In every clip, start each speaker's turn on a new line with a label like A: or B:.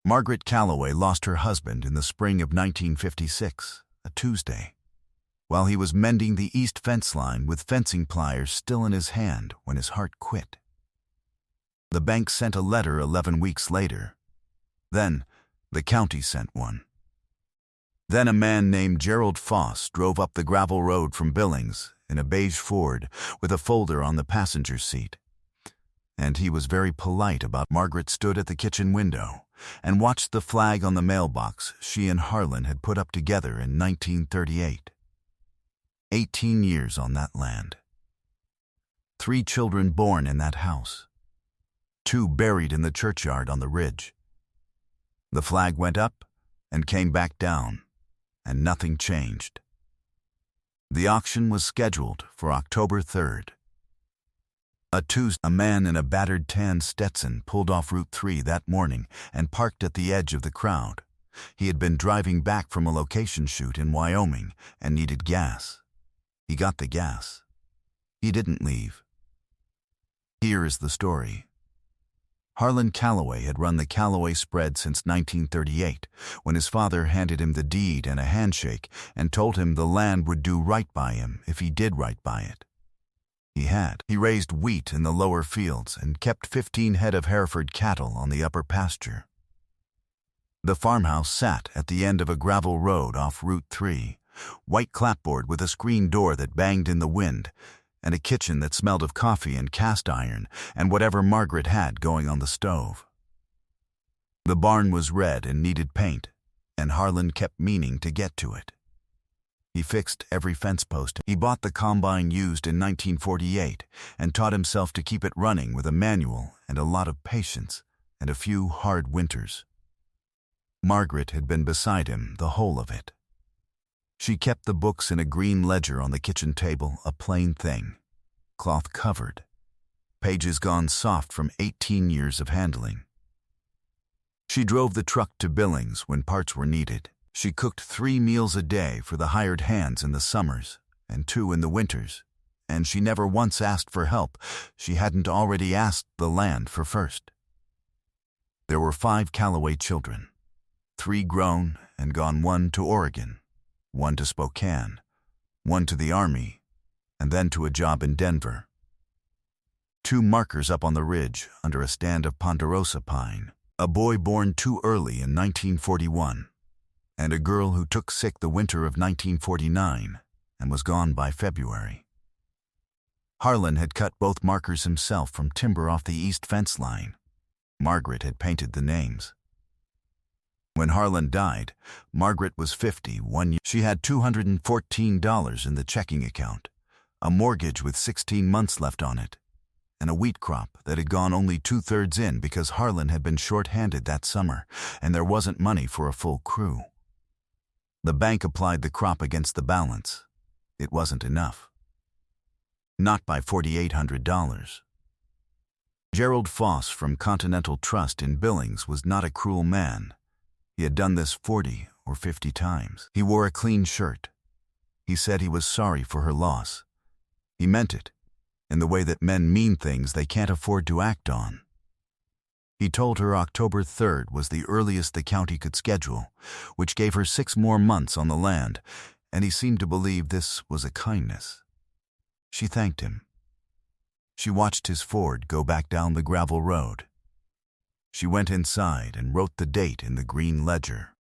A: Margaret Calloway lost her husband in the spring of 1956, a Tuesday, while he was mending the east fence line with fencing pliers still in his hand when his heart quit. The bank sent a letter 11 weeks later. Then, the county sent one. Then a man named Gerald Foss drove up the gravel road from Billings in a beige Ford with a folder on the passenger seat. And he was very polite about Margaret stood at the kitchen window and watched the flag on the mailbox she and Harlan had put up together in 1938. 18 years on that land. 3 children born in that house. 2 buried in the churchyard on the ridge. The flag went up and came back down, and nothing changed. The auction was scheduled for October 3rd. A Tuesday, a man in a battered tan Stetson pulled off Route 3 that morning and parked at the edge of the crowd. He had been driving back from a location shoot in Wyoming and needed gas. He got the gas. He didn't leave. Here is the story. Harlan Calloway had run the Calloway spread since 1938, when his father handed him the deed and a handshake and told him the land would do right by him if he did right by it. He had. He raised wheat in the lower fields and kept 15 head of Hereford cattle on the upper pasture. The farmhouse sat at the end of a gravel road off Route 3, white clapboard with a screen door that banged in the wind, and a kitchen that smelled of coffee and cast iron and whatever Margaret had going on the stove. The barn was red and needed paint, and Harlan kept meaning to get to it. He fixed every fence post. He bought the combine used in 1948 and taught himself to keep it running with a manual and a lot of patience and a few hard winters. Margaret had been beside him the whole of it. She kept the books in a green ledger on the kitchen table, a plain thing, cloth covered, pages gone soft from 18 years of handling. She drove the truck to Billings when parts were needed. She cooked 3 meals a day for the hired hands in the summers and 2 in the winters, and she never once asked for help she hadn't already asked the land for first. There were 5 Calloway children, 3 grown and gone, 1 to Oregon, 1 to Spokane, 1 to the Army, and then to a job in Denver. 2 markers up on the ridge under a stand of ponderosa pine, a boy born too early in 1941, and a girl who took sick the winter of 1949 and was gone by February. Harlan had cut both markers himself from timber off the east fence line. Margaret had painted the names. When Harlan died, Margaret was 51 years. She had $214 in the checking account, a mortgage with 16 months left on it, and a wheat crop that had gone only 2/3 in because Harlan had been short-handed that summer, and there wasn't money for a full crew. The bank applied the crop against the balance. It wasn't enough. Not by $4,800. Gerald Foss from Continental Trust in Billings was not a cruel man. He had done this 40 or 50 times. He wore a clean shirt. He said he was sorry for her loss. He meant it, in the way that men mean things they can't afford to act on. He told her October 3rd was the earliest the county could schedule, which gave her 6 more months on the land, and he seemed to believe this was a kindness. She thanked him. She watched his Ford go back down the gravel road. She went inside and wrote the date in the green ledger.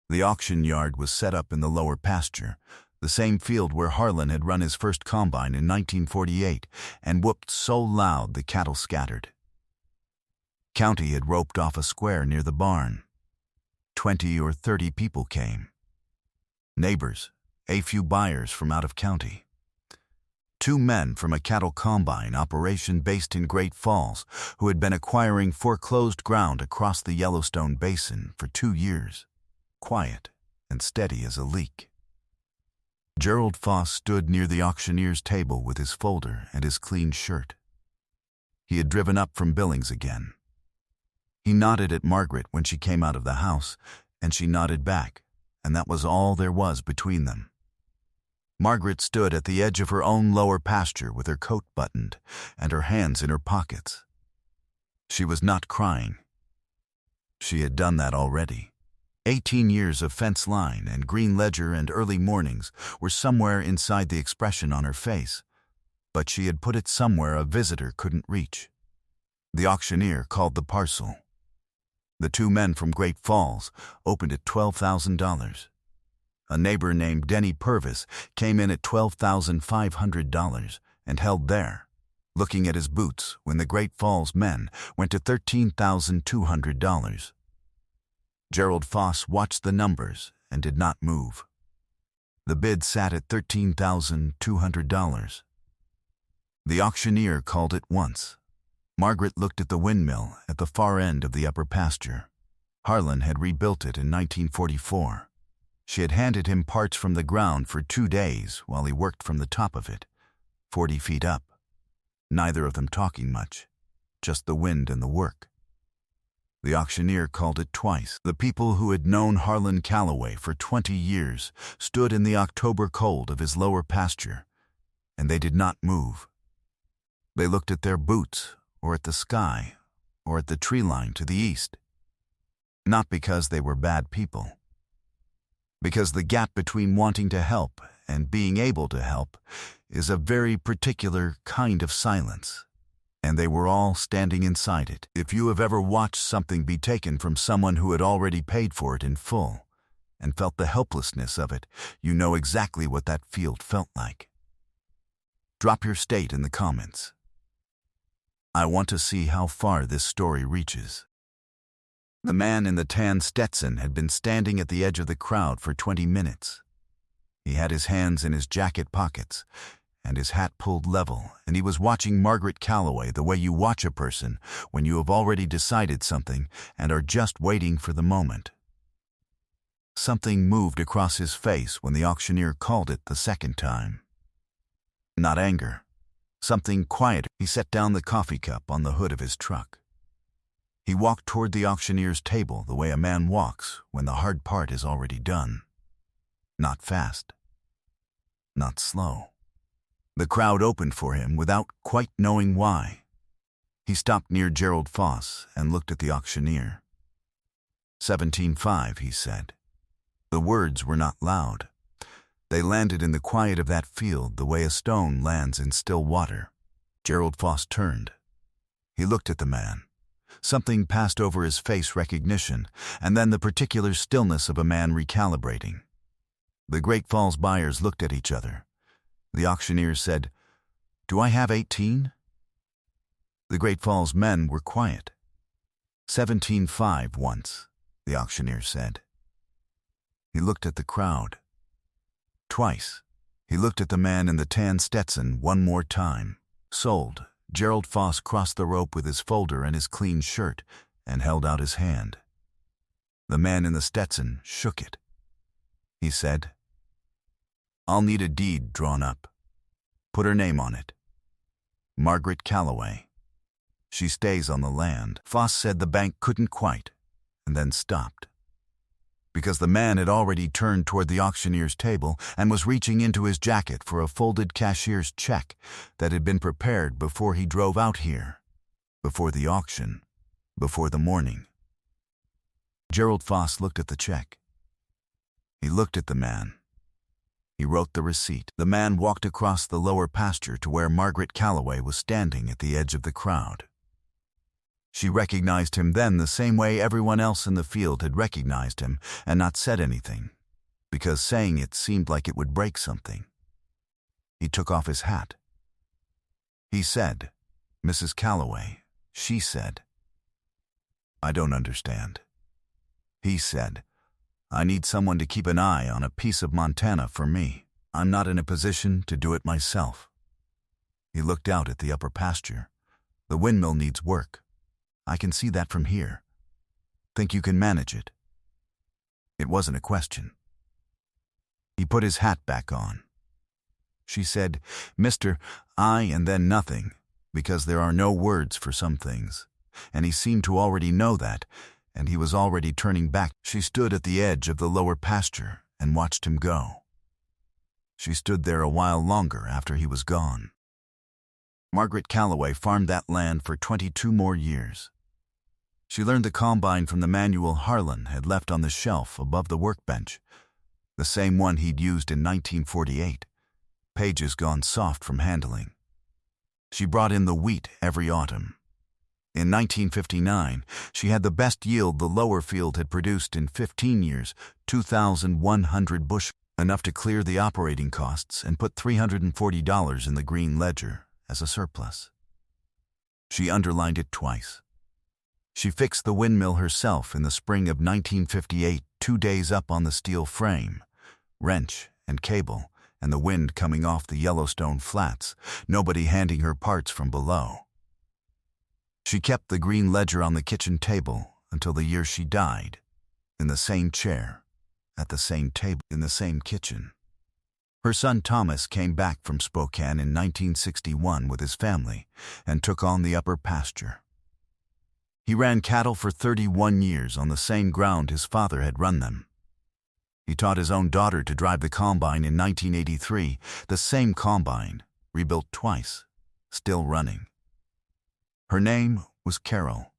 A: The auction yard was set up in the lower pasture, the same field where Harlan had run his first combine in 1948 and whooped so loud the cattle scattered. County had roped off a square near the barn. 20 or 30 people came. Neighbors, a few buyers from out of county. 2 men from a cattle combine operation based in Great Falls who had been acquiring foreclosed ground across the Yellowstone Basin for 2 years, quiet and steady as a leak. Gerald Foss stood near the auctioneer's table with his folder and his clean shirt. He had driven up from Billings again. He nodded at Margaret when she came out of the house, and she nodded back, and that was all there was between them. Margaret stood at the edge of her own lower pasture with her coat buttoned and her hands in her pockets. She was not crying. She had done that already. 18 years of fence line and green ledger and early mornings were somewhere inside the expression on her face, but she had put it somewhere a visitor couldn't reach. The auctioneer called the parcel. The two men from Great Falls opened at $12,000. A neighbor named Denny Purvis came in at $12,500 and held there, looking at his boots when the Great Falls men went to $13,200. Gerald Foss watched the numbers and did not move. The bid sat at $13,200. The auctioneer called it once. Margaret looked at the windmill at the far end of the upper pasture. Harlan had rebuilt it in 1944. She had handed him parts from the ground for 2 days while he worked from the top of it, 40 feet up. Neither of them talking much, just the wind and the work. The auctioneer called it twice. The people who had known Harlan Calloway for 20 years stood in the October cold of his lower pasture, and they did not move. They looked at their boots, or at the sky, or at the tree line to the east. Not because they were bad people. Because the gap between wanting to help and being able to help is a very particular kind of silence, and they were all standing inside it. If you have ever watched something be taken from someone who had already paid for it in full and felt the helplessness of it, you know exactly what that field felt like. Drop your state in the comments. I want to see how far this story reaches. The man in the tan Stetson had been standing at the edge of the crowd for 20 minutes. He had his hands in his jacket pockets and his hat pulled level, and he was watching Margaret Calloway the way you watch a person when you have already decided something and are just waiting for the moment. Something moved across his face when the auctioneer called it the second time. Not anger. Something quieter. He set down the coffee cup on the hood of his truck. He walked toward the auctioneer's table the way a man walks when the hard part is already done. Not fast. Not slow. The crowd opened for him without quite knowing why. He stopped near Gerald Foss and looked at the auctioneer. 17.5, he said. The words were not loud. They landed in the quiet of that field the way a stone lands in still water. Gerald Foss turned. He looked at the man. Something passed over his face, recognition, and then the particular stillness of a man recalibrating. The Great Falls buyers looked at each other. The auctioneer said, "Do I have 18? The Great Falls men were quiet. 17.5 once, the auctioneer said. He looked at the crowd. Twice. He looked at the man in the tan Stetson one more time. Sold. Gerald Foss crossed the rope with his folder and his clean shirt and held out his hand. The man in the Stetson shook it. He said, "I'll need a deed drawn up. Put her name on it. Margaret Calloway. She stays on the land." Foss said the bank couldn't quite, and then stopped. Because the man had already turned toward the auctioneer's table and was reaching into his jacket for a folded cashier's check that had been prepared before he drove out here, before the auction, before the morning. Gerald Foss looked at the check. He looked at the man. He wrote the receipt. The man walked across the lower pasture to where Margaret Calloway was standing at the edge of the crowd. She recognized him then the same way everyone else in the field had recognized him and not said anything, because saying it seemed like it would break something. He took off his hat. He said, "Mrs. Calloway," she said. "I don't understand." He said, "I need someone to keep an eye on a piece of Montana for me. I'm not in a position to do it myself." He looked out at the upper pasture. "The windmill needs work. I can see that from here. Think you can manage it?" It wasn't a question. He put his hat back on. She said, "Mr. I," and then nothing, because there are no words for some things, and he seemed to already know that, and he was already turning back. She stood at the edge of the lower pasture and watched him go. She stood there a while longer after he was gone. Margaret Calloway farmed that land for 22 more years. She learned the combine from the manual Harlan had left on the shelf above the workbench, the same one he'd used in 1948, pages gone soft from handling. She brought in the wheat every autumn. In 1959, she had the best yield the lower field had produced in 15 years, 2,100 bushels, enough to clear the operating costs and put $340 in the green ledger as a surplus. She underlined it twice. She fixed the windmill herself in the spring of 1958, 2 days up on the steel frame, wrench and cable, and the wind coming off the Yellowstone flats, nobody handing her parts from below. She kept the green ledger on the kitchen table until the year she died, in the same chair, at the same table, in the same kitchen. Her son Thomas came back from Spokane in 1961 with his family and took on the upper pasture. He ran cattle for 31 years on the same ground his father had run them. He taught his own daughter to drive the combine in 1983, the same combine, rebuilt twice, still running. Her name was Carol.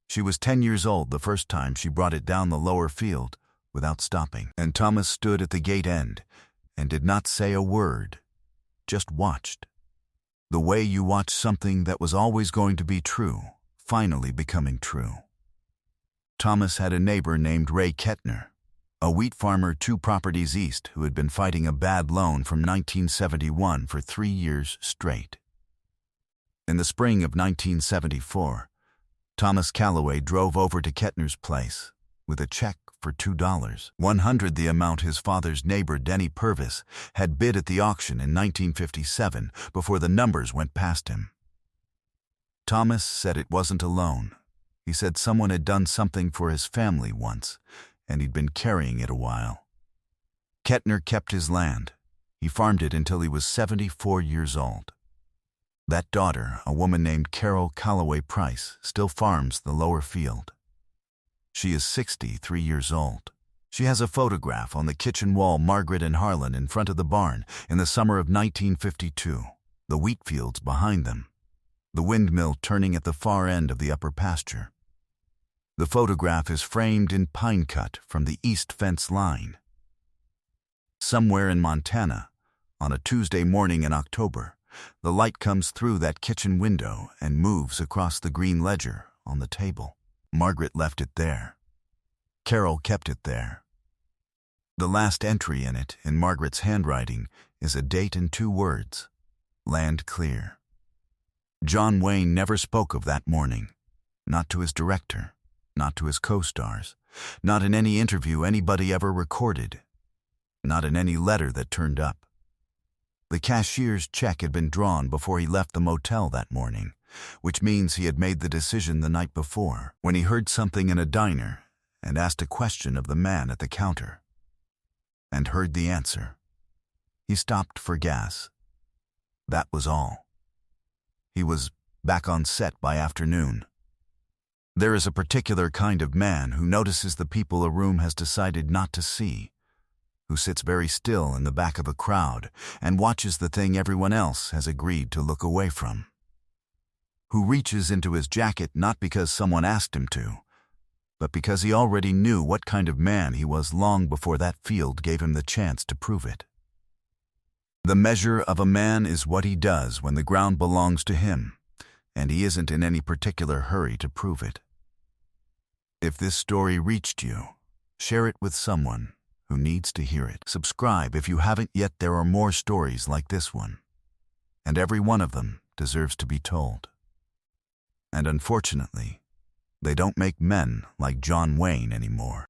A: She was 10 years old the first time she brought it down the lower field without stopping, and Thomas stood at the gate end and did not say a word, just watched. The way you watch something that was always going to be true, finally becoming true. Thomas had a neighbor named Ray Kettner, a wheat farmer 2 properties east who had been fighting a bad loan from 1971 for 3 years straight. In the spring of 1974, Thomas Calloway drove over to Kettner's place with a check for $2, 100 the amount his father's neighbor Denny Purvis had bid at the auction in 1957 before the numbers went past him. Thomas said it wasn't a loan. He said someone had done something for his family once, and he'd been carrying it a while. Kettner kept his land. He farmed it until he was 74 years old. That daughter, a woman named Carol Calloway Price, still farms the lower field. She is 63 years old. She has a photograph on the kitchen wall, Margaret and Harlan in front of the barn in the summer of 1952, the wheat fields behind them, the windmill turning at the far end of the upper pasture. The photograph is framed in pine cut from the east fence line. Somewhere in Montana, on a Tuesday morning in October, the light comes through that kitchen window and moves across the green ledger on the table. Margaret left it there. Carol kept it there. The last entry in it, in Margaret's handwriting, is a date and 2 words: land clear. John Wayne never spoke of that morning, not to his director, not to his co-stars, not in any interview anybody ever recorded, not in any letter that turned up. The cashier's check had been drawn before he left the motel that morning, which means he had made the decision the night before, when he heard something in a diner and asked a question of the man at the counter, and heard the answer. He stopped for gas. That was all. He was back on set by afternoon. There is a particular kind of man who notices the people a room has decided not to see, who sits very still in the back of a crowd and watches the thing everyone else has agreed to look away from, who reaches into his jacket not because someone asked him to, but because he already knew what kind of man he was long before that field gave him the chance to prove it. The measure of a man is what he does when the ground belongs to him, and he isn't in any particular hurry to prove it. If this story reached you, share it with someone who needs to hear it. Subscribe if you haven't yet. There are more stories like this one, and every one of them deserves to be told. And unfortunately, they don't make men like John Wayne anymore.